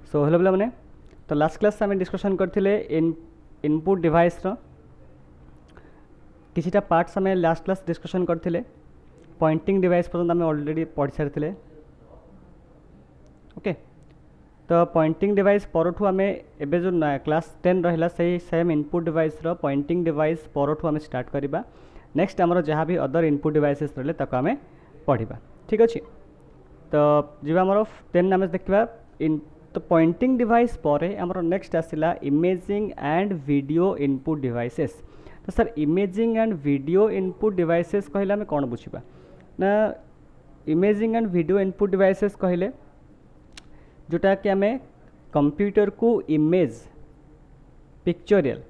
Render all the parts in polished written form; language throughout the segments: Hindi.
सो हेलो पिला माने तो लास्ट क्लास आम डिस्कसन करथिले इनपुट डिवाइस रो किछिटा पार्ट्स आम लास्ट क्लास डिस्कसन करथिले पॉइंटिंग डिवाइस पर्यंत आम ऑलरेडी पढ़ी सारी ओके। तो पॉइंटिंग डिवाइस परठू आम एबे जो क्लास 10 रहिला सही सेम इनपुट डिवाइस रो पॉइंटिंग डिवाइस परठू आम स्टार्ट करिबा। नेक्स्ट आमर जहाँ भी अदर इनपुट डिवाइसेस रहिले ताको आम पढ़िबा ठीक अछि। तो जीवा आमर 10 आम देखिबा इन तो पॉइंटिंग डिवाइस पर आमर नेक्स्ट आसिला imaging and video input devices. तो sir imaging and video input devices कहले आम कौन बुझा ना imaging and video input devices कहले जोटा कि आम कंप्यूटर को इमेज पिक्चरियल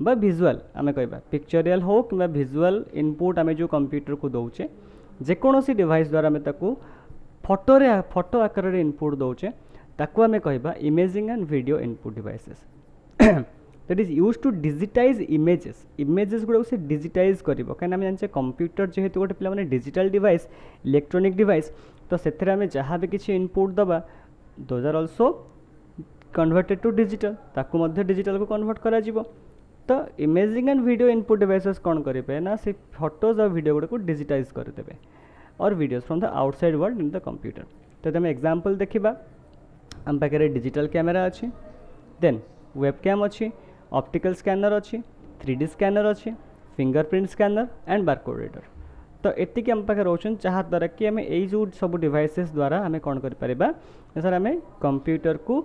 बा विजुअल आम कहबा पिक्चरियल हो कि विजुअल इनपुट आम जो कंप्यूटर को दौचे जेकोसी डिवाइस द्वारा आम ताकू फोटो आकार इनपुट दौचे ताकू आम कहबा imaging and video input devices that is use to digitize images गुड़ा से डिजिटाइज कर कहीं आम जाने कंप्यूटर जेहेतु गोटे पिला माने डिजिटल डिवाइस इलेक्ट्रोनिक डिवाइस तो से आम जहाँ भी किसी इनपुट दबा those are also converted to digital ताकू मध्य डिजिटल को कन्वर्ट करा जीवो। तो imaging and video input devices कौन करेंगे ना से फोटोज और वीडियो गुड़ा को डिजिटाइज करदे और videos from the outside world in the computer. तो आम एग्जांपल देखिबा आम पाखे डिजिटल कैमेरा अच्छी देन वेबकैम अच्छी ऑप्टिकल स्कैनर अच्छी 3D स्कैनर अच्छी fingerprint scanner and barcode reader. तो एतिक आम पाखे रोचन जहाँ द्वारा कि आम यही जो सब डिवाइसेस द्वारा आम कौन कर सर आम कंप्यूटर को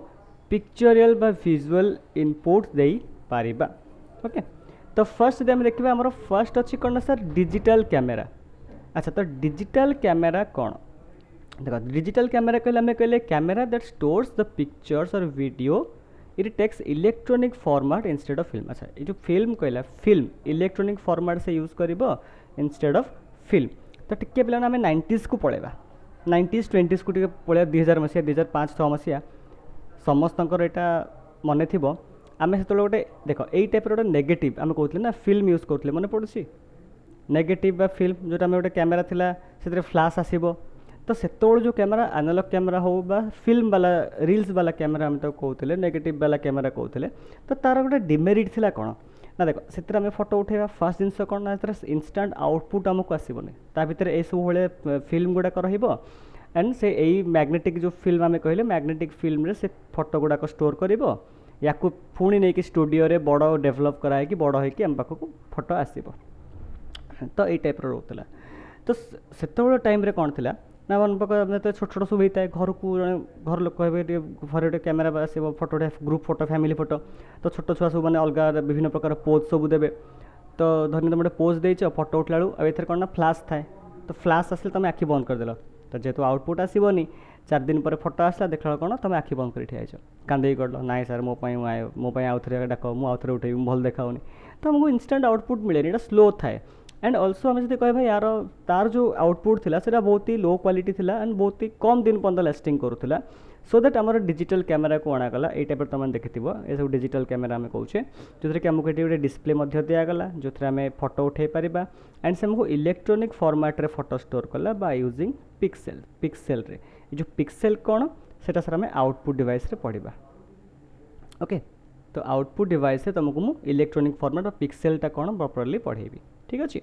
पिक्चरियल बा विजुअल इनपुट दे पारिबा ओके। तो फर्स्ट जब देखा आम फर्स्ट अच्छी कौन सर डिजिटल कैमेरा। अच्छा तो डिजिटल कैमेरा कौन देखो डिजिटल कैमेरा कहले camera that stores the pictures और video it takes electronic format instead of film. अच्छा ये जो फिल्म कहला फिल्म इलेक्ट्रॉनिक फॉर्मेट से यूज करिबो इंस्टेड ऑफ फिल्म। तो टिके पिला आम 90s को पलैबा 90s 20s को टिके पलैया 2000 मसीहा 2005-6 मसीहा समस्त यहाँ मन थी आम से गोटे देख यही टाइप गोटे नेगेटिव आम कहते ना फिल्म यूज करते मन पड़ुसी नेगेटिव बा फिल्म जोटा गोटे कैमेरा थिला से फ्लाश आसब। तो से जो कैमेरा एनालॉग कैमेरा हो बा फिल्म वाला रील्स वाला कैमेरा आम तो कहते नेगेटिव वाला कैमेरा कहते। तो तार गोटे डिमेरिट थिला कौन ना देख से आम फोटो उठेगा फास्ट जिनस कौन ना इनस्टाट आउटपुट आमको आसबनी ता भर यह सब भाई फिल्म गुड़ाक एंड से यही मैग्नेटिक जो फिल्म आम कहले मैग्नेटिक फिल्म रे से फोटो गुड़ाक स्टोर कर या पुणी नहीं कि स्टूडियो रे बड़ डेभलप कराई बड़ होगी आम पाखक फोटो आसब। तो यही टाइप रोला। तो से टाइम रे कौन थिला ना मन पक छोट छोट सब होता है घर को घर लोक कहे घर गोटे कैमेरा आसो photo group photo family photo. तो छोट छुआ सब मैंने अलग विभिन्न प्रकार पोज सब देवे। तो धरनी तुम गोटे पोज देच फोटो उठला बेलू अब कौन ना फ्लाश थाए तो फ्लाश आसे तुम आखि बंद करदेल तो जेहेतु आउटपुट आसबनी 4 दिन पर फोटो आसला देखला कौन तुम आखि बंद कर ठियाच कांदे गल ना सर मोपाई आउ थे डाक मुझे उठे भल देखाऊनी। तो आमको इनस्टाट आउटपुट मिले यहाँ स्लो थाए एंड ऑल्सो आम जो कह यार तार जो आउटपुट थिला सेटा बहुत ही लो क्वालिटी थिला एंड बहुत ही कम दिन पर्यटन लास्टिंग करूला। सो दैट आमर डिजिटल कैमेरा को अणागला ये टाइप तुम देखि ये सब डिजिटल कैमेरा आम कहे जो कि आमको ये गोटे डिस्प्ले दिगला जो आम फोटो उठे पारिबा एंड से आमको इलेक्ट्रोनिक फॉर्मेट रे फोटो स्टोर कला बा यूजिंग पिक्सेल रे जो पिक्सेल कौन से सर आम आउटपुट डिवाइस रे पढ़ा ओके। तो आउटपुट डिवाइस से तुमको मु इलेक्ट्रोनिक फॉर्मेट और पिक्सेलटा कौन प्रॉपर्ली पढ़ेबी ठीक अच्छे।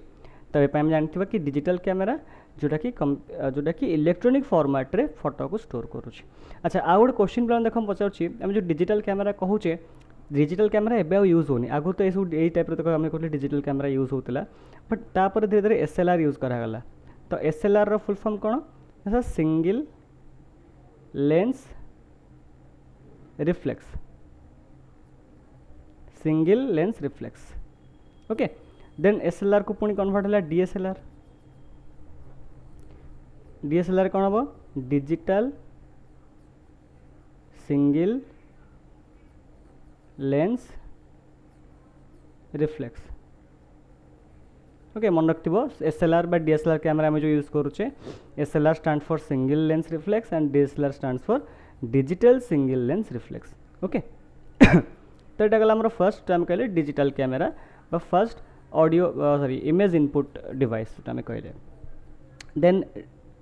तो ये आम जानते कि डिजिटल कैमेरा जोटा कि इलेक्ट्रोनिक फॉर्मेट रे फोटो को स्टोर करुच्चे। अच्छा आउ गोटे क्वेश्चन पे देख पचारे आम जो डिजिटल कैमेरा कहूचे डिजिटल कैमेरा एवं यूज होनी आगु तो यही टाइप आम कहते डिजिटल कैमेरा यूज होता बट तापर धीरे धीरे SLR यूज करागला। तो SLR रो फुल फॉर्म कौन single lens reflex single lens reflex okay. Then SLR को पुणी कन्वर्ट है DSLR कौन हम digital single lens reflex okay. मन रखिव SLR बा DSLR कैमेरा में जो यूज करुचे SLR stand for single lens reflex and DSLR stand for digital single lens reflex okay. तो ये गला फर्स्ट आम कहले डिजिटल कैमेरा बा first audio sorry image input device आम कहले। देन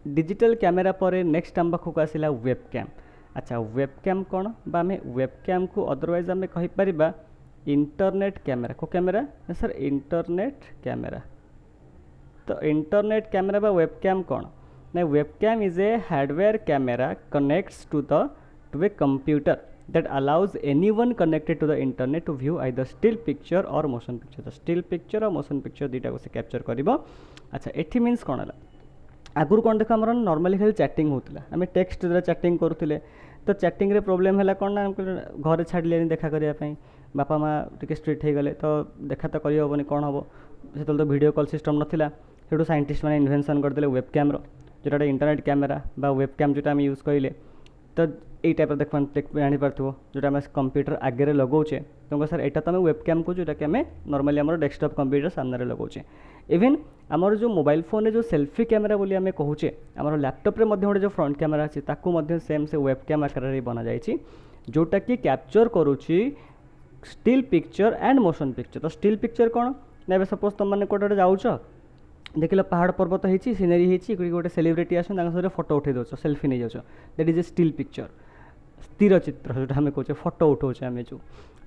डिजिटल कैमेरा पर नेक्स्ट आम पाखक आसला वेबकैम अच्छा वेबकैम कौन बा आम वेबकैम को अदरवाइज आम कहीपर इंटरनेट कैमेरा को कैमेरा ना सर इंटरनेट कैमेरा। तो इंटरनेट कैमेरा बा वेबकैम कौन ना webcam is a hardware camera connects to a computer that allows anyone connected to the internet to view either still picture or motion picture। तो still picture और motion picture दुईटा को से कैप्चर करिबो। अच्छा एठी मीन्स कौन है आगुर कौन देख आम नॉर्मली खाली चैटिंग होता आम टेक्स्ट द्वारा चैटिंग करूँ तो चैटिंग रे प्रॉब्लम है कौन ना घर छाड़िले देखा करने बापा माँ टी स्ट्रिक्ट हो गले तो देखा तो करहबनी कौन हम से तो वीडियो कॉल सिस्टम नाला से साइंटिस्ट मैंने इन्वेंशन करदे वेबकैम जोटा इंटरनेट कैमेरा बा वेबकैम जोटा यूज करें तो यही टाइप देख जानी पार्थो जोटा आम कंप्यूटर आगे लगौचे तो सर यहाँ तो आम वेबकैम को जोटा कि आम नॉर्मली आम डेस्कटॉप कंप्यूटर सामने लगौचे इवन आमर जो मोबाइल फोन जो सेल्फी कैमेरा बोली आम कहूचे आम लैपटॉप रे गोटे जो फ्रंट कैमेरा अच्छी ताकू सेम से वेबकैम आकार बना जाइए जोटा कि कैप्चर करुच्ची still picture and motion picture. तो स्टिल पिक्चर कौन ना सपोज तुम मैंने कौटे जाऊच देख लो पहाड़ पर्वत होती सीनेरी होती गोटे सेलिब्रिटी आस फोटो उठे दौ सेल्फी नहीं जाऊँ that is a still picture स्थिर चित्र जो आम कहे फोटो उठाऊे आम जो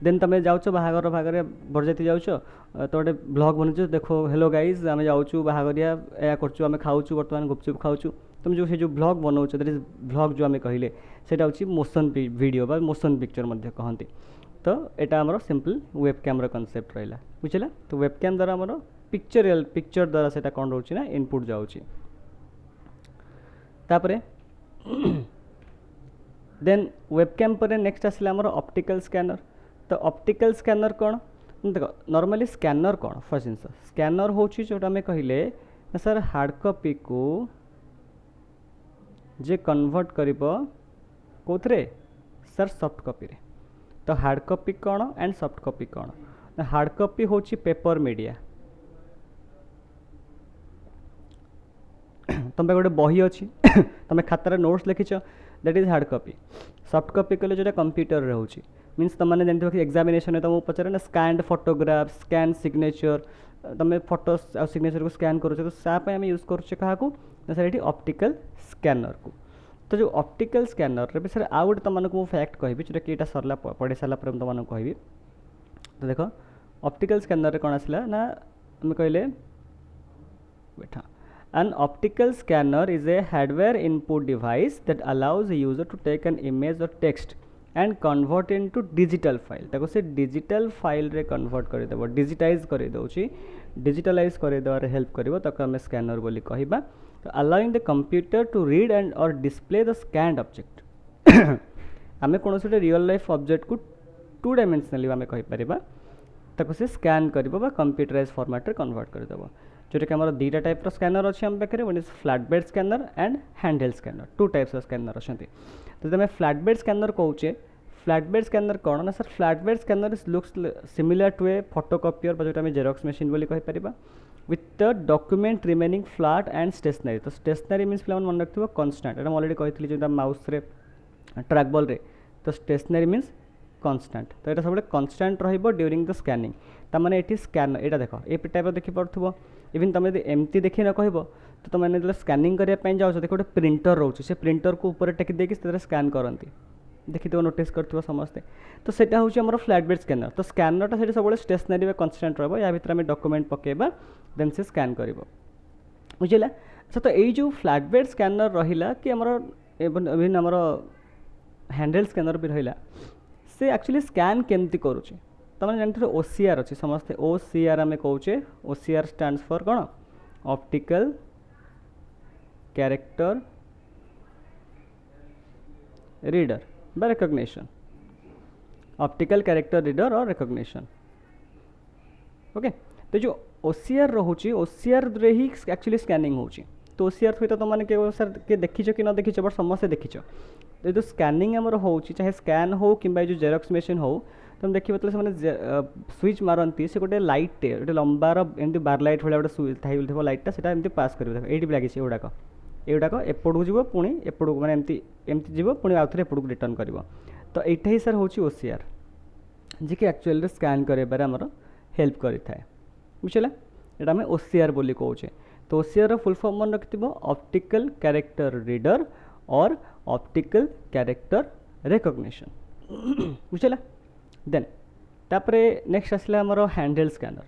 देन तुम जाऊँ बाहागर भागर बरजाती जाऊँ तो गोटे ब्लॉग बन देखो हेलो गाइज आम जाऊँ बाहागरिया या करें खाऊँ बर्तमान गुपचुप खाऊँ तुम जो से जो ब्लॉग बनाऊँ दैट इज ब्लॉग जो आम कहले सेटा हूँ मोशन वीडियो बा मोशन पिक्चर कहते तो यहाँ आमर सिंपल वेबकैम कनसेप्ट रहा बुझला। तो वेबकैम द्वारा आमर पिक्चर द्वारा से कौन रोचे ना इनपुट जाऊँगी तापरे देन वेबकैम पर नेक्स्ट आसला आमर ऑप्टिकल स्कैनर। तो ऑप्टिकल स्कैनर कौन देख नॉर्मली स्कैनर कौन फर्स्ट जिन स्कैनर हूँ जोटा आम कहले सर हार्ड कॉपी को जे कन्वर्ट कर कौन सर सॉफ्ट कॉपी रे। तो हार्ड कॉपी कौन एंड सॉफ्ट कॉपी कौन हार्ड कॉपी हूँ पेपर मीडिया तुम गोटे बही अच्छी तुम खातार नोट्स लिखिच that is hard copy. Soft copy कले जो कंप्यूटर रे होची मीन्स तुम मैंने जानते कि एग्जामिनेशन में तुमको पचारे ना स्कैंड फोटोग्राफ स्कैन सिग्नेचर तुम फोटो आ सिग्नेचर को स्कैन करुचे तो साप आम यूज करुचे क्या सर ऑप्टिकल स्कैनर को। तो जो ऑप्टिकल स्कैनर रे सर आउ गोटे तुमको फैक्ट कहि जोटा कि यहाँ सरला पढ़ी सारा तुमको कहि। तो देख ऑप्टिकल स्कैनर रे कौन आसला ना आम कहले बैठा An optical scanner is a hardware input device that allows a user to take an image or text and convert into digital file। ताको से digital file रे convert कर देबो digitize कर दोछि digitalize कर देबार हेल्प करबो ताको हम स्कैनर बोली कहिबा। तो allowing the computer to read and or display the scanned object आमे कोन से रियल लाइफ ऑब्जेक्ट को 2 डायमेंशनली आमे कहि परिबा ताको से स्कैन करबो बा कंप्यूटराइज फॉर्मेट रे कन्वर्ट कर देबो जोटा कि हमारा दुईटा टाइप स्कैनर अच्छे आम पाखे one is flat bed scanner and handheld scanner 2 types of scanner अच्छा। तो तुम फ्लैट बेड स्कैनर कहे फ्लैट बेड स्कैनर कौन ना sir flat bed scanner is looks similar to a photocopier जो जेरॉक्स मशीन बोली कहि परिबा with the document remaining flat and stationary. तो स्टेशनरी मीन्स पे मन रखिए कन्स्टाट एटा अलरेडी कही जो माउस रे ट्रैक बॉल रे। तो स्टेशनरी मीन्स कन्स्टाट तो यहाँ सब कन्स्टाट ड्यूरिंग द स्कैनिंग ताने ये स्कैनर यहाँ देख ये टाइप देखी पार्थो इवन तुम यदि एमती देखी न कह तो तुमने जो स्कैनिंग करने जाओ देख गोटे प्रिंटर रोचे से प्रिंटर को ऊपर टेकी देकी स्कैन करती देखी तो नोटिस कर समस्ते। तो सेटा हूँ आम फ्लैट बेड स्कैनर। तो स्कैनरटा से सब स्टेशनरी कन्स्टाट रहा या भितर आम डॉक्यूमेंट पकेबा देन से स्कैन कर बुझला। अच्छा तो ये जो फ्लैट बेड स्कैनर रहा कि इवन आमर हैंडहेल्ड स्कैनर भी रहा से एक्चुअली स्कैन केमती करुचे तुमने जानते हो ओसीआर अच्छे समस्ते ओसीआर आम कहे ओसीआर स्टैंड्स फॉर कौन ऑप्टिकल कैरेक्टर रीडर बा रिकग्निशन ऑप्टिकल कैरेक्टर रीडर और रिकग्निशन ओके। तो जो ओसीआर रोचे ओसीआर रे ही एक्चुअली स्कैनिंग होची। तो ओसीआर सहित तुमने के सर के देखीच कि न देखीच बट समस्ते देखीच। तो जो स्कैनिंग आमर हो चाहे स्कैन हो कि जो जेरॉक्स मशीन हो तुम देखिए मतलब स्विच मारती से गोटे लाइटे गोटे लंबार एमती बार लाइट भाई गोटे लाइटा से एमती पास कर ये लगी एगुड़ाक एगुड़ाक एपटू जीव पुणी एपटू मैंने एमती जीव पुणी आउ थे एपटू रिटर्न कर। तो यहाँ ही सर हूँ ओसीआर जी कि एक्चुअली स्कैन कर आमर हेल्प करें बुझला यहाँ आम ओसीआर बोली कहे। तो ओसीआर फुल फॉर्म मन रखिथ ऑप्टिकल कैरेक्टर रीडर और ऑप्टिकल कैरेक्टर रिकॉग्निशन बुझला देन तापरे नेक्स्ट आसला हमर हैंडल स्कैनर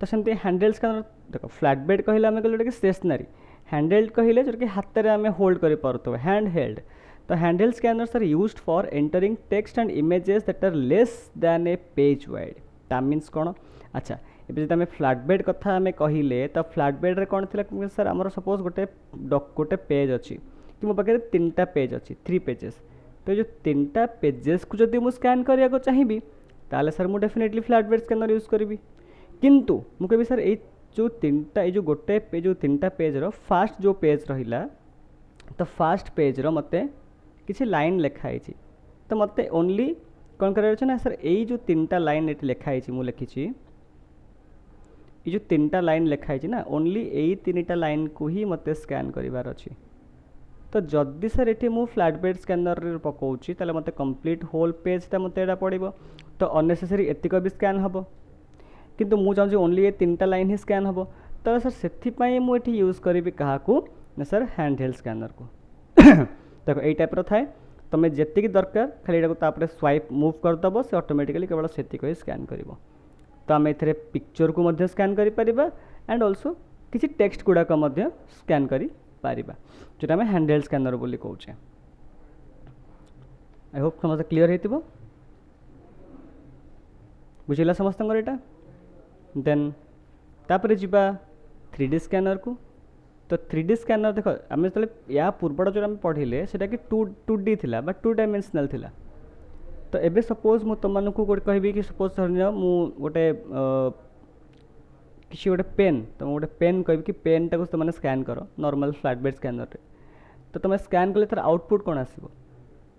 तो सेमती हैंडल स्कैनर देखो फ्लैट बेड कहले आम कहले कि स्टेशनरी हैंडल्ड कहले जो कि हाथ में आम होल्ड कर पारथो हैंड हेल्ड तो handheld scanners are used for entering text and images that are less than a page wide ता मीन्स कौन अच्छा ये जब आम फ्लैट बेड कथा आम कहले तो फ्लैट बेड रे कौन थी सर आमर सपोज गोटे पेज अच्छी कि मो पाखे 3टा पेज अच्छी 3 पेजेस तो जो 3टा पेजेस को जब मुझे स्कैन करने चाहिए ताले सर मुझे definitely flat bed scanner use करी किंतु मु कहि सर ये जो 3टा जो गोटे पेज जो 3टा पेज रो फास्ट जो पेज रहिला तो फास्ट पेज रो मते किसी लाइन लिखाई तो मते ओनली कौन कर ना सर यही जो 3टा लाइन ये लिखाई मु लिखी ये जो 3टा लाइन लिखाई ना ओनली यही 3टा लाइन को ही मते स्कैन करिवार अछि तो जदि सर ये मु फ्लैट बेड स्कैनर पकाऊँगी ताले मते कंप्लीट होल पेजटा मते एटा पड़िबो तो अननेसेसरी एतिक भी स्कैन हम किंतु मु चाहूँ ओनली ये 3टा लाइन ही स्कैन हम तो सर से मुझे यूज करी क्या ना सर हैंड हेल्ड स्कैनर को देखो यही टाइप थाए तुम जी दरकार खाली यहाँ स्वाइप मूव करदेव से ऑटोमेटिकली केवल से ही स्कैन कर तो आम ए पिक्चर को मध्य स्कैन कर एंड ऑल्सो किसी टेक्स्ट गुड़ाक स्कैन कर जोटा आम हैंड हेल्ड स्कैनर बोली कौचे आई होप समस्त क्लीयर हो बुझेगा समस्त यहाँ देन तापर जीवा 3D स्कैनर को तो 3D स्कैनर देख आम जो या पूर्वटा जो आम पढ़ले से कि 2D थिला बा 2 डायमेंशनल थिला तो एबे सपोज मु तुम को कहबी कि सपोज धर मु गोटे किसी गोटे पेन तुम गोटे पेन कह कि पेन टाक तुम स्कैन कर नॉर्मल फ्लैट बेड स्कैनर रे तो तुम स्कैन कले तार आउटपुट कौन आसो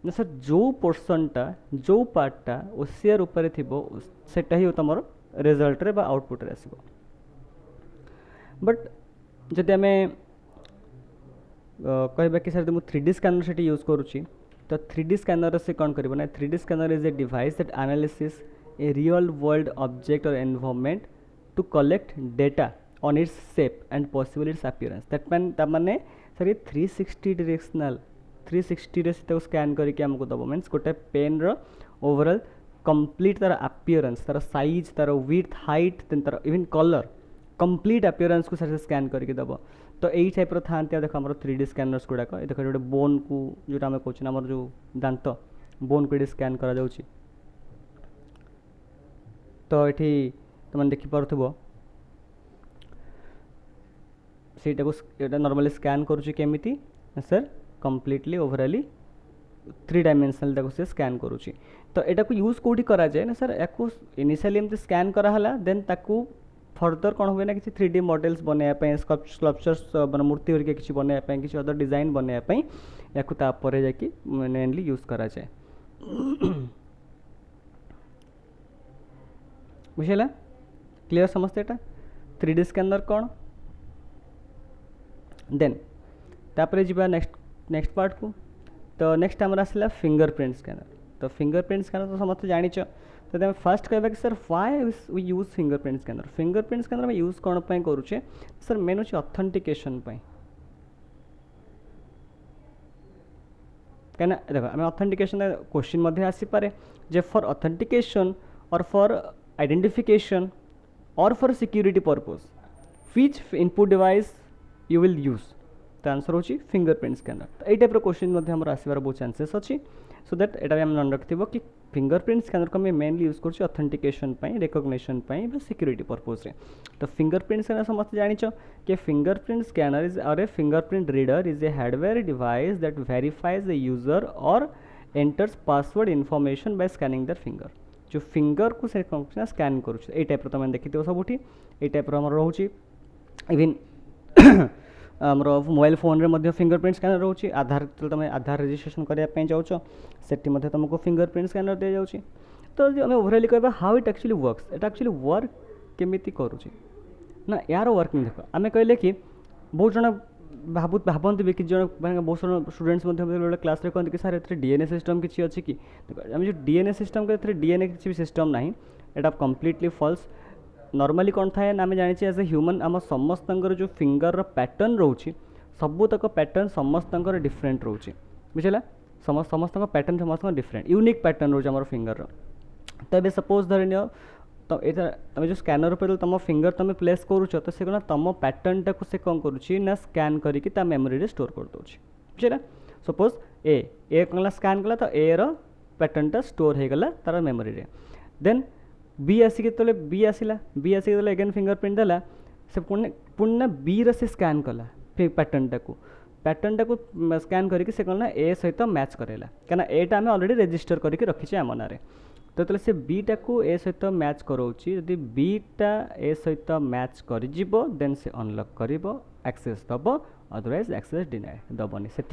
ना सर जो पोर्सनटा जो पार्टा ओसीआर उपरे थिबो सेटा ही तुम रिजल्ट रे बा आउटपुट रे आसो बट जदि आम कहबा कि सर मुझे 3D स्कैनर से यूज करुँची तो 3D स्कैनर से कौन कर ना 3D scanner is a device that analysis a real world object और environment to collect data on its shape and possible its appearance that मैंने सर ये 360 डायरेक्शनल 360 रे से स्कैन करके आमको दब मीन्स गोटे पेन रो ओवरऑल कंप्लीट तार अपीयरेंस तार साइज तार विड्थ हाइट देन तार इवन कलर कंप्लीट अपीयरेंस को सर स्कैन करके दब तो यही टाइप था देख आम 3D स्कैनर्स गुड़ाक देख गोटे बोन को जोटा आम कौन आम जो दांत बोन को ये स्कैन करा जाउछि तो ये तुम देखिपो सेटा नॉर्मली स्कैन करुँची सर कंप्लीटली ओवरऑली 3 डायमेंशनल से स्कैन करुँची तो यहाँ को यूज कौटी करा जाए ना सर या इनिशियली एमती स्कैन कराला देन ताकू फर्दर कौन हुए ना किसी 3D मॉडल्स बनवाई स्कल्पचर्स मूर्ति हरिका किसी बनवाई किसी अदर डिजाइन बनवाई या जाकि मेनली यूज करा जाए बुझेगा क्लियर समझते यहाँ 3D स्कैनर कौन देन तापरे जीवा नेक्स्ट पार्ट को तो नेक्स्ट आमर आसला फिंगरप्रिंट स्कैनर तो फिंगरप्रिंट स्कैनर तो समस्त जानिच तो फास्ट कहबा कि sir why we use fingerprint scanner में यूज कौन पे करुचे सर मेन अच्छे ऑथेंटिकेशन कहीं देख आम ऑथेंटिकेशन क्वेश्चन आसीपे जे फॉर ऑथेंटिकेशन और फॉर आइडेंटिफिकेशन और for security purpose which input device you will use तो आंसर होची फिंगरप्रिंट स्कैनर तो यही टाइप क्वेश्चन आसबार बहुत चांसेस अच्छी सो दैट एटा आम मन रखिथो कि फिंगरप्रिंट स्कैनर को मेनली यूज कर ऑथेंटिकेशन रिकॉग्निशन सिक्योरिटी पर्पस तो फिंगरप्रिंट स्कैनर समस्त जानिच कि fingerprint scanner is or a fingerprint reader is a hardware device that verifies the user or enters password information by scanning their finger जो फिंगर को स्कैन करुँच टाइप तुम देखिए सबुठी ये टाइप रोचे इवन आमर मोबाइल फोन रे फिंगरप्रिंट स्कैनर रोचे आधार तुम आधार रजिस्ट्रेशन करने जाऊँ से तुमको फिंगरप्रिंट स्कैनर दि जाऊँ तो आम ओवरअली कहबा how it actually works at actually work केमिति करुचे ना यार वर्किंग देख आम कहले कि बहुत जन भावती भी कि जन बहुत सारा स्टूडेंट्स क्लास रे कहते कि सर ए डीएनए सिस्टम किसी अच्छी कि आम जो डीएनए सिस्टम के डीएनए किसी भी सिस्टम ना यहाँ कंप्लीटली फॉल्स नॉर्मली कौन थाए ना आम जानी एज ए ह्यूमन आम समस्त जो फिंगर पैटर्न रोचे सबूतक पैटर्न समस्त डिफरेंट रोचे बुझेगा समस्त पैटर्न समस्त डिफरेंट यूनिक पैटर्न रोज आम फिंगर तो ये सपोज धरी नि तो ये तुम जो स्कैनर पर तुम फिंगर तुम प्लेस करुच तो से कौन तुम पैटर्न टाक से कौन करुच्ची स्कैन करके मेमोरी स्टोर कर दूसरी बुझे सपोज ए कौन स्कैन कला तो ए रो पैटर्नटा स्टोर हो गला तार मेमोरी रे देन बी आसिक तो बी आसला बी आसिक तो एगेन फिंगरप्रिंट देला से पुणी बी रे स्कैन कला पैटर्नटा को स्कैन करके से कौन ए सहित मैच करेला कहीं एटा आम अलरेडी रेजिस्टर करके रखीचे आम ना तो तेल से बीटा को ए सहित मैच कराऊँगी जदि बीटा ए सहित मैच कर देन से अनलक कर एक्सेस दब अदरवाइज एक्सेस डिनाय दबनी से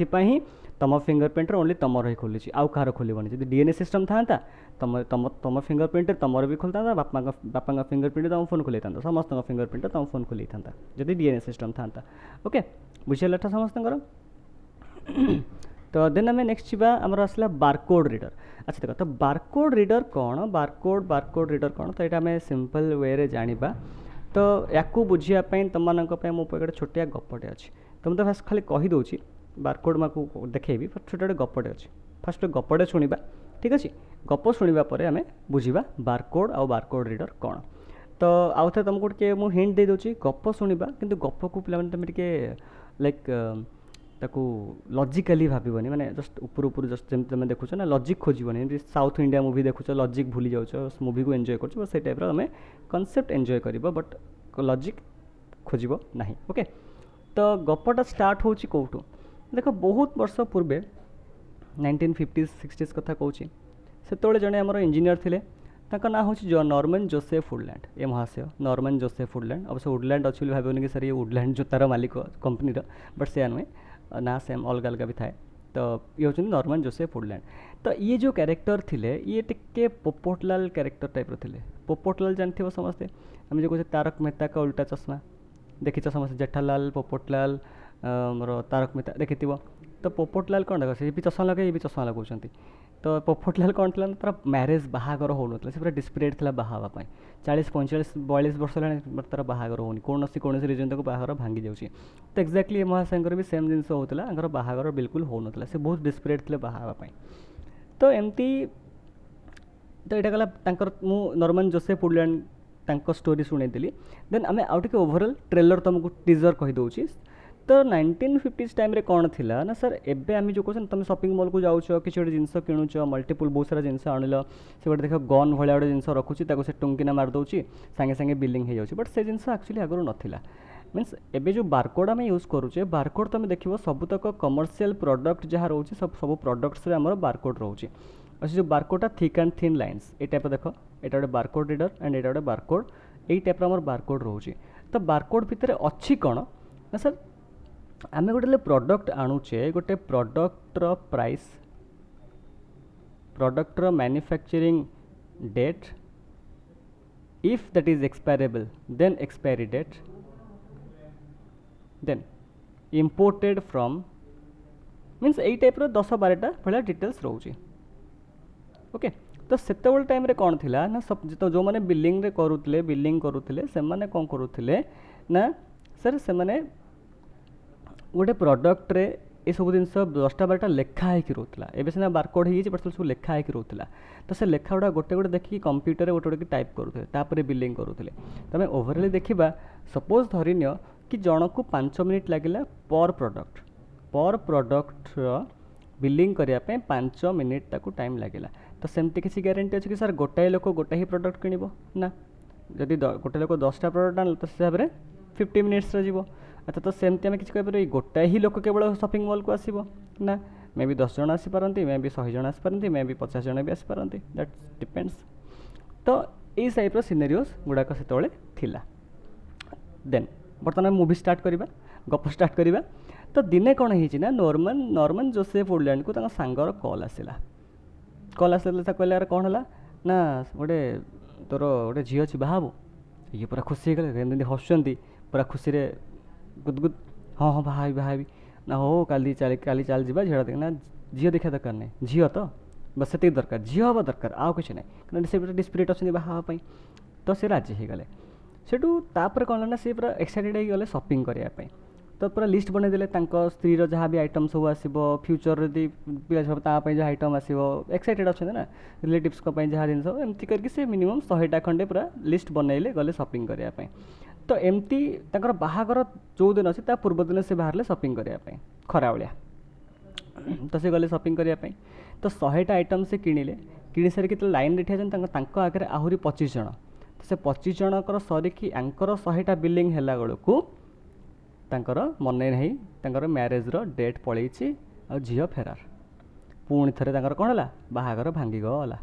तुम फिंगरप्रिंटर ओनली तुम ही खोली आउ कहार खोलनी जब डीएनए सिस्टम था तुम तुम तुम फिंगरप्रिंटर तुम भी खोलता बापा फिंगरप्रिंट तुम फोन खोल था समस्त फिंगरप्रिंट तुम फोन खोल था जब डीएनए सिस्टम था ओके बुझेगा समस्त तो देन आम नेक्स्ट जी आमर आसला बारकोड रीडर अच्छा देख तो बारकोड रीडर कौन बारकोड रीडर कौन तो यहाँ आम सिंपल वे रे जानिबा तो या बुझापी तुम मो पाखे छोटिया गपटे अच्छी तो मुझे फास्ट खाली कहीदे बारकोड माँ को देखेबी छोटे गपटे अच्छी फास्ट गपटे शुणा ठीक अच्छे गप शुणा पर आम बुझा बारकोड आउ बारकोड रीडर कौन तो आउ थे तुमको टे मुझे हिंट दे दूसरी गप शुणा कि गप को पे तुम टे लाइक ताकू लॉजिकली भावनी माने जस्ट ऊपर जस्ट जमी तुम देखुच ना लॉजिक खोजबनी साउथ इंडिया मूवी देखुच लॉजिक भूली जाऊँ मूवी को एंजॉय कर से टाइप तुम कॉन्सेप्ट एंजॉय कर बट लॉजिक खोजब ना ओके तो गपटा स्टार्ट होची कौटू देख बहुत वर्ष पूर्वे 1950s 60s कथा कहूँ से जड़े आमर इंजीनियर थे ना हूँ जो नॉर्मन जोसेफ वुडलैंड ये महाशय नॉर्मन जोसेफ वुडलैंड अवश्य वुडलैंड अच्छी भावन कि सर ये वुडलैंड जो तार मालिक कंपनी बट से नुहे ना सेम अलग अलग भी थाए तो ये हूँ नॉर्मन जोसेफ वुडलैंड तो ये जो कैरेक्टर थिले ये टिके पोपटलाल कैरेक्टर टाइप थे पोपटलाल जानते समस्ते आम जो कहे तारक मेहता का उल्टा चश्मा देखी समस्त जेठालाल पोपटलाल मोर तारक मेहता देखी तो पोपटलाल कौन देख सी भी चश्मा लगे ये भी चश्मा लगाऊँ तो पोपटलाल कौन था तार मैरेज बाहागर हो ना पूरा डिस्परेट था बाहापी 40-45-42 वर्ष है तार बाहागर होनी कौन रिजन तक बाहागर भांगी जाऊँगी तो एक्जाक्टली महाशयर भी सेम जिन होता बाहागर बिल्कुल हो ना से बहुत डिस्परेट थे बाहापी तो एमती तो यहाँ गला नॉर्मन जोसेफ वुडलैंड स्टोरी शुणेली देन आम आउ टे ओवरऑल ट्रेलर तुमको टीजर कहीदे तो 1950s टाइम रे कौन थिला ना सर एबे आम जो कहते तुम शॉपिंग मॉल को जाऊच कि गोटे जिनस किणुच मल्टीपल बहुत सारा जिनस आणल से गोटे देख गन भाया गोटे जिनस रखुची से टुंकिना मारदे सांगे सांगे बिलिंग हो जाऊँगी बट से जिनस एक्चुअली आगुरी नाला मीन्स एबे जो बारकोड आम यूज करुचे बारकोड तुम देखो सबुतक कमर्शियल प्रोडक्ट जहाँ रोचे सब प्रोडक्ट्स आमर बारकोड रोचे अच्छे जो बारकोडा थिक एंड थिन लाइन्स ये टाइप देख ये गोटे बारकोड रीडर एंड ये गोटे बारकोड यही टाइप आमर बारकोड रोचे तो बारकोड भितर अच्छी कौन ना सर आम गोटे प्रोडक्ट आणुचे गोटे प्रोडक्टर प्राइस प्रोडक्टर manufacturing date if that is expirable then expiry date then imported from means यही टाइप 10-12टा भाया डिटेल्स रोचे ओके तो सेतेबेल टाइम रे कौन थिला ना सब तो जो मैंने बिलिंग रे करुले बिलिंग करुले से माने कौन करुले ना सर से माने गोटे प्रडक्ट रे ये सब जिन 10-12टा लेखाई रोला एवं सीना बारकोड हो सब लेखाई रोला तो से लेखा गुड़ा गोटे गोटे देखिए कंप्यूटर गोटे गोटे टाइप करुले बिलिंग करुले तो आम ओवरअली देखा सपोज धरिन कि जन को 5 मिनिट लगे पर प्रोडक्टर बिलिंग करने 5 मिनिट ताकू टाइम लगे तो सेमती किसी ग्यारंटी अच्छे कि सर गोटाए लोक गोटे ही प्रडक्ट किण ना जदि गोटे लोक 10टा प्रडक्ट आन तो हिसाब से 50 मिनिट्स जीव अच्छा तो सेमती आम किसी कह गोटाए ही लोक केवल शॉपिंग मॉल को आसो ना मे बी 10 जन आसीपारती मे बी 100 जन आसीपारती मे बी 50 जन भी आसीपारती दैट डिपेंड्स तो यही टाइप सिनेरियोस गुड़ाक से थिला देन बर्तमान मूवी स्टार्ट करवा गप स्टार्ट करवा तो दिने कौन है नॉर्मन जोसेफ वुडलैंड को सांगर कॉल आसला कहले यार कौन है ना गोटे तोर गोटे झी अच्छी बाहबू ये पूरा खुशी गले हसुँच पूरा खुशी रे गुदगुद हाँ हाँ बाहाबी ना हो काली चल जा झील देख ना झील देखा दरकार नहीं झील तो बस से दरकार झील हवा दरकार आउ कि ना से डिस्प्रिट अच्छे बाहापी तो से राजी हो गले सेठू तापर कौन ना सी पूरा एक्साइटेड हो गले शॉपिंग करने तो पूरा लिस्ट बनईदे स्त्री जहाँ भी आइटम सब आसो फ्यूचर यदि पिला सब जहाँ आइटम आसो एक्साइटेड अच्छा ना रिलेटिव्स जहाँ जिन एमती करके से मिनिमम 100टा खंडे पूरा लिस्ट बनइले गले शॉपिंग करने तो एमती बाहागर जो दिन अच्छे पूर्व दिन से बाहर शॉपिंग करने खरा बेलिया तो से गले शॉपिंग करने तो 100टा आइटम से किणिले किणी सारिक लाइन रे ठिया आगे आहरी 25 जन तो से 25 जनकर सरिकी आंकर 100टा बिलिंग है बेलू तांकर मन नहीं मैरेज रो डेट पलैची झील फेरार पुणी थे कौन है बाहागर भांगीगला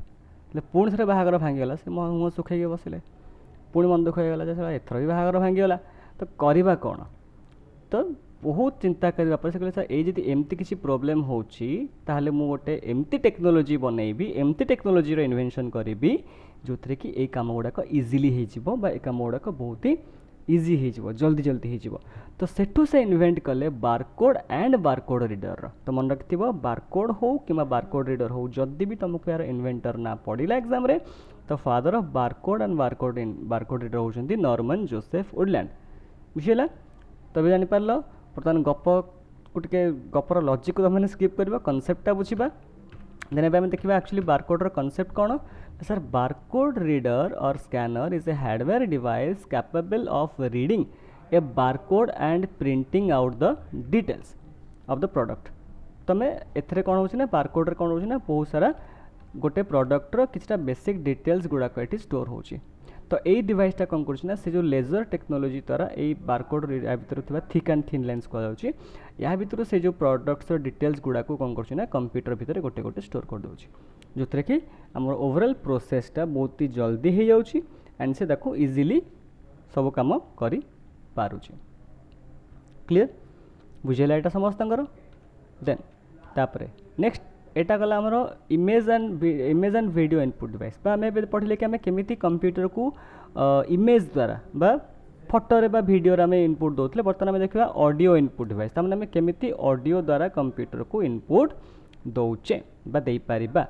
पुणी थे बाहागर भांगीगला से मुँह सुखे बसिले पुणी मन दुख होगा एथर भी बाहागर भांगीगला तो करवा कौन तो बहुत चिंता करने पर से कहले ये जब एमती किसी प्रोब्लेम होची ताहले मु गोटे एमती टेक्नोलोजी बनैबी एमती टेक्नोलोजी रो इन्वेंशन करी जो थे कि ये कम गुड़ाक इजिली हो कम गुड़ाक बहुत ही इजी हो जल्दी जल्दी हो तो सेठू से इन्वेंट कले बारकोड एंड बारकोड रीडर तो मन रखि बारकोड हो कि बारकोड रीडर हो जदि भी तुमको यार इन्वेंटर ना पड़ा एग्जाम रे तो father of barcode and barcode reader होती नॉर्मन जोसेफ वुडलैंड बुझीगला तबे जानी पारल बर्तमान गप को गपर लॉजिक को तुमने स्किप करबा कॉन्सेप्टटा बुझीबा देन एबे हम देखिबा एक्चुअली बारकोड रो कॉन्सेप्ट कौन सर बारकोड रीडर और scanner is a hardware device capable of reading A barcode and printing out the details of the product तमें एथरे कौन होची ना बारकोड रे कौन होची ना बहुत सारा गोटे प्रोडक्ट रो किछटा बेसिक डिटेल्स गुड़ाक ये स्टोर होची तो यही डिवाइसटा कौन कर से जो लेजर टेक्नोलोजी द्वारा यही बारकोड या भर थी थिक एंड थिन लेंस कहुच्छी या भर से जो प्रोडक्ट्स डिटेल्स गुड़ाक कौन कर कंप्यूटर भितर गोटे गोटे स्टोर कर दूँ जो थे कि आम ओवरऑल प्रोसेसटा बहुत ही जल्दी हो जाऊँगी एंड से ताको इजिली सब काम करी पारुची क्लियर बुझेला एटा समस्तंकर देन तापरे नेक्स्ट एटा गला आमर image and video input device आम पढ़ले कि आम केमी कंप्यूटर को इमेज द्वारा बा फोटो रे बा वीडियो रे आम इनपुट दौले बर्तमान आम देखा ऑडियो इनपुट डिवाइस तमें आम केमी ऑडियो द्वारा कंप्यूटर को इनपुट दौचे बा दे पारिबा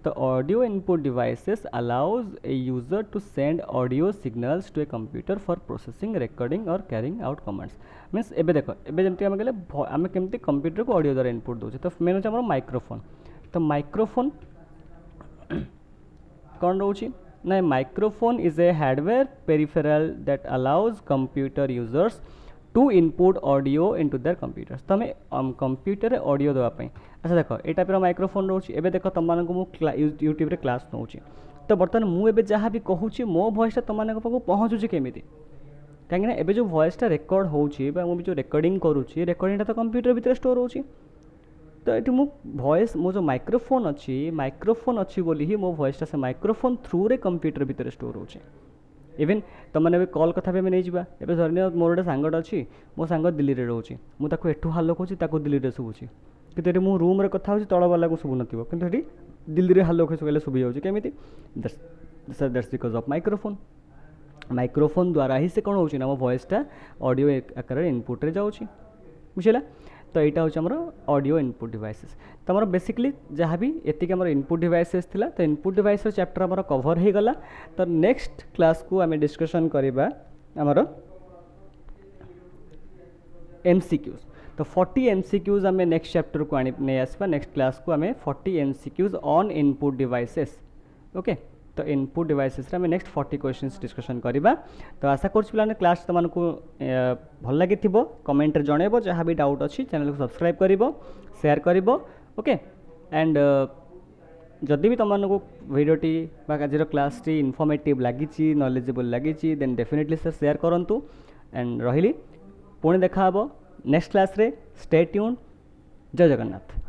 तो audio input devices allows a user to send audio signals to a computer for processing recording or carrying out commands means एबे देखो एबे जमती आम कहले आम केमती कंप्यूटर को ऑडियो द्वारा इनपुट दौचे तो मेन होचे हमर माइक्रोफोन तो माइक्रोफोन कौन रोचे ना microphone is a hardware peripheral that allows computer users to input audio into their computers तो हमें कंप्यूटर ऑडियो देवाई अच्छा देख ये टाइप माइक्रोफोन रोचे एबे देख तुम यूट्यूब रे क्लास नौ तो बर्तमान मुझे जहाँ भी कहूँ मो वॉइसटा तुम पाखक पहुँचुची केमी कहीं एबे जो वॉइसटा रेकर्ड होची जो रेकर्डिंग करुँची रेकर्डिंगटा तो कंप्यूटर भितर स्टोर होची तो ये मो वॉइस मो जो माइक्रोफोन अच्छी बोली ही मो वॉइसटा से माइक्रोफोन थ्रू रे कंप्यूटर भितर स्टोर होची इवेन तुमने कॉल कथा भी आम नहीं जावा एवं धरनी मोर गोटे सांगट अच्छी मो सांग दिल्ली में रोचे मुझे एठू हालो कहूँ दिल्ली में शुभुची कि मु रूम रे कथा होची तल वाला को शुभु नथिबो किंतु एठी दिल्ली रे हालो कहले शुभी जाउची केमिति दैट्स बिकॉज ऑफ माइक्रोफोन द्वारा ही से कौन होची ना मो वॉइसटा ऑडियो आकार इनपुट रे जाउची बुझिला तो यहाँ हूँ आमर ऑडियो इनपुट डिवाइसेस तो आमर बेसिकली जहाँ भी एतिक आमर इनपुट डिवाइसेस थिला तो इनपुट डिवाइस चैप्टर आमर कवर हो गला तो नेक्स्ट क्लास को आम डिस्कशन करवा आमर एमसीक्यूज तो 40 एमसीक्यूज आम नेक्स्ट चैप्टर को नहीं आसवा नेक्स्ट क्लास को आम 40 MCQs on input devices okay तो इनपुट डिवाइसेस आम नेक्स्ट 40 क्वेश्चंस डिस्कशन करवा तो आशा करें क्लास तुमको भल लगी कमेंट रे जनइब जहाँ भी डाउट अच्छी चैनल को सब्सक्राइब कर शेयर कर ओके एंड जदि भी तुमको वीडियोटी आज क्लास टी इनफॉर्मेटिव लगी नॉलेजेबल लगी देन डेफिनेटली सर शेयर करूँ एंड रही पुणी देखा नेक्स्ट क्लास रे स्टे ट्यून जय जगन्नाथ।